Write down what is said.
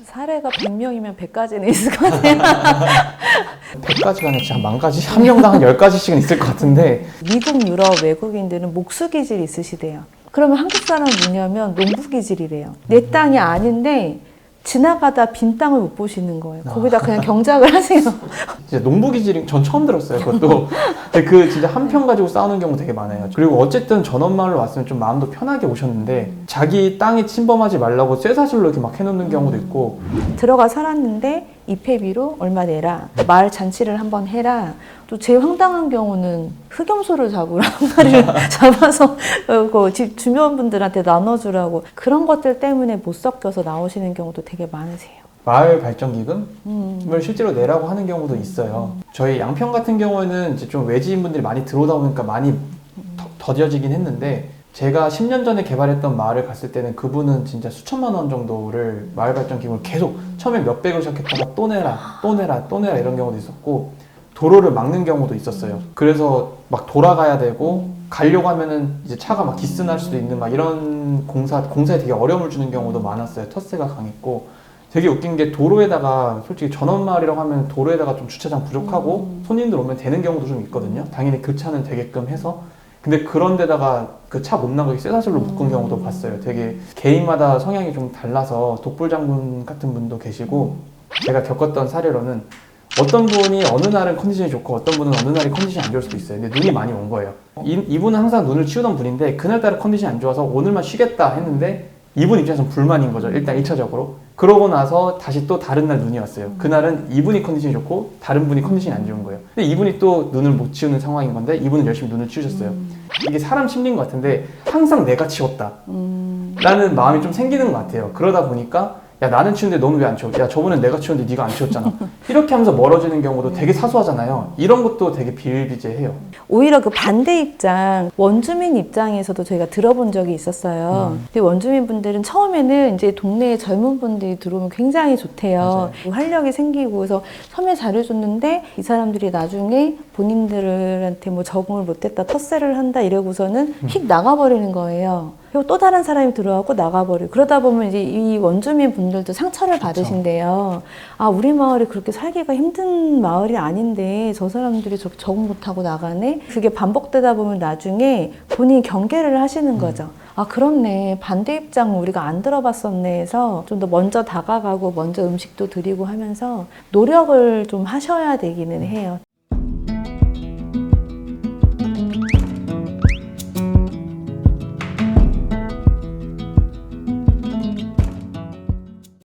사례가 100명이면 100가지는 있을 것 같아요. 100가지가 아니라 진짜 한 10,000가지? 한 명당 한 10가지씩은 있을 것 같은데 미국, 유럽 외국인들은 목수기질이 있으시대요. 그러면 한국 사람은 뭐냐면 농부기질이래요. 내 땅이 아닌데 지나가다 빈 땅을 못 보시는 거예요. 거기다 그냥 경작을 하세요. 진짜 농부기질이 전 처음 들었어요. 그것도. 근데 그 진짜 한 편 가지고 싸우는 경우 되게 많아요. 그리고 어쨌든 전원마을로 왔으면 좀 마음도 편하게 오셨는데 자기 땅에 침범하지 말라고 쇠사슬로 이렇게 막 해놓는 경우도 있고 들어가 살았는데 입회비로 얼마 내라. 마을 잔치를 한번 해라. 또 제일 황당한 경우는 흑염소를 잡으라. 한 마리를 잡아서 그 집 주변분들한테 나눠주라고. 그런 것들 때문에 못 섞여서 나오시는 경우도 되게 많으세요. 마을 발전 기금을 실제로 내라고 하는 경우도 있어요. 저희 양평 같은 경우에는 이제 좀 외지인 분들이 많이 들어오다 보니까 많이 더뎌지긴 했는데 제가 10년 전에 개발했던 마을을 갔을 때는 그분은 진짜 수천만 원 정도를 마을 발전 기금을 계속 처음에 몇백을 시작했다가 또 내라 또 내라 또 내라 이런 경우도 있었고 도로를 막는 경우도 있었어요. 그래서 막 돌아가야 되고 가려고 하면은 이제 차가 막 기스날 수도 있는 막 이런 공사에 되게 어려움을 주는 경우도 많았어요. 텃세가 강했고 되게 웃긴 게 도로에다가 솔직히 전원마을이라고 하면 도로에다가 좀 주차장 부족하고 손님들 오면 되는 경우도 좀 있거든요. 당연히 그 차는 되게끔 해서 근데 그런 데다가 그 차 못 나가게 쇠사슬로 묶은 경우도 봤어요. 되게 개인마다 성향이 좀 달라서 독불장군 같은 분도 계시고 제가 겪었던 사례로는 어떤 분이 어느 날은 컨디션이 좋고 어떤 분은 어느 날이 컨디션이 안 좋을 수도 있어요. 근데 눈이 많이 온 거예요. 이분은 항상 눈을 치우던 분인데 그날따라 컨디션이 안 좋아서 오늘만 쉬겠다 했는데 이분 입장에서는 불만인 거죠. 일단 1차적으로. 그러고 나서 다시 또 다른 날 눈이 왔어요. 그날은 이분이 컨디션이 좋고 다른 분이 컨디션이 안 좋은 거예요. 근데 이분이 또 눈을 못 치우는 상황인 건데 이분은 열심히 눈을 치우셨어요. 이게 사람 심리인 것 같은데 항상 내가 치웠다 라는 마음이 좀 생기는 것 같아요. 그러다 보니까 야 나는 치우는데 너는 왜 안 치워? 야 저번엔 내가 치웠는데 네가 안 치웠잖아. 이렇게 하면서 멀어지는 경우도 되게 사소하잖아요. 이런 것도 되게 비일비재해요. 오히려 그 반대 입장, 원주민 입장에서도 저희가 들어본 적이 있었어요. 근데 원주민 분들은 처음에는 이제 동네에 젊은 분들이 들어오면 굉장히 좋대요. 활력이 생기고 그래서 처음에 잘해줬는데 이 사람들이 나중에 본인들한테 뭐 적응을 못했다, 텃세를 한다 이러고서는 휙 나가버리는 거예요. 그리고 또 다른 사람이 들어와고 나가버리고 그러다 보면 이제 이 원주민 분들도 상처를 받으신대요. 아 우리 마을이 그렇게 살기가 힘든 마을이 아닌데 저 사람들이 저렇게 적응 못하고 나가네. 그게 반복되다 보면 나중에 본인이 경계를 하시는 거죠. 아 그렇네, 반대 입장 우리가 안 들어봤었네 해서 좀 더 먼저 다가가고 먼저 음식도 드리고 하면서 노력을 좀 하셔야 되기는 해요.